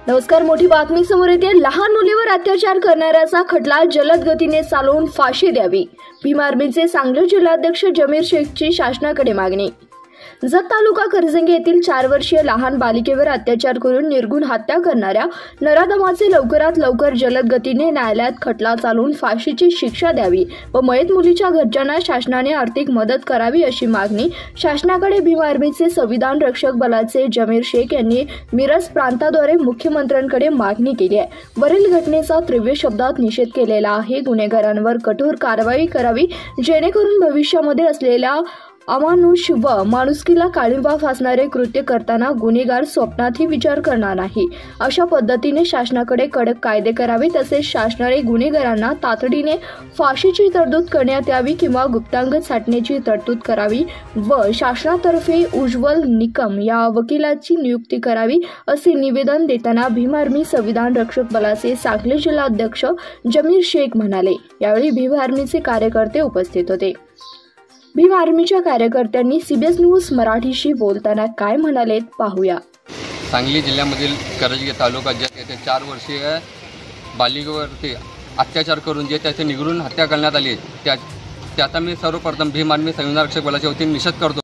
नमस्कार, मोठी बातमी समोर येते। लहान मुलीवर अत्याचार करणाऱ्याचा खटला जलद गतीने चालवून फाशी द्यावी, भीम आर्मीचे सांगली जिल्हाध्यक्ष जमीर शेखची शासनाकडे मागणी। जत तालुका करजंगी येथील 4 वर्षीय लहान बालिकेवर अत्याचार करून निर्घृण हत्या करणाऱ्या नराधमाचे लवकरात लवकर जलद गतीने न्यायालयात खटला चालवून फाशीची शिक्षा द्यावी व मयत मुलीच्या घरच्यांना शासनाने आर्थिक मदत करावी अशी मागणी शासनाकडे भीम आर्मीचे संविधान रक्षक बलाचे जमीर शेख यांनी मिरज प्रांताद्वारे मुख्यमंत्र्यांकडे मागणी केली आहे। वरील घटनेचा तीव्र शब्दात निषेध केलेला आहे। गुन्हेगारांवर कठोर कारवाई करावी जेणेकरून भविष्यामध्ये असलेल्या अमानुष व माणुसकीला काळिंबा फासणारे कृत्य करताना गुन्हेगार स्वप्नातही विचार करणार नाही। अशा पद्धतीने शासनाकडे कडक कायदे करावे, तसेच शासनाने गुन्हेगारांना तातडीने फाशीची तरतूद करण्यात यावी किंवा गुप्तांग छाटण्याची तरतूद करावी व शासनातर्फे उज्ज्वल निकम या वकिलाची नियुक्ती करावी असे निवेदन देताना भीम आर्मी संविधान रक्षक बलाचे सांगली जिल्हाध्यक्ष जमीर शेख म्हणाले। यावेळी भीम आर्मीचे कार्यकर्ते उपस्थित होते। भीम आर्मीच्या कार्यकर्त्यांनी सीबीएस न्यूज मराठीशी बोलताना काय म्हणालेत पाहूया। सांगली जिल्ह्यामधील करजगी तालुका येथे 4 वर्षीय बालिकेवरती अत्याचार करून जे त्याचे निर्घृण हत्या करण्यात आली, त्याचा मी सर्वप्रथम भीम आर्मी संविधान रक्षक बलाच्या वतीने निषेध करतो।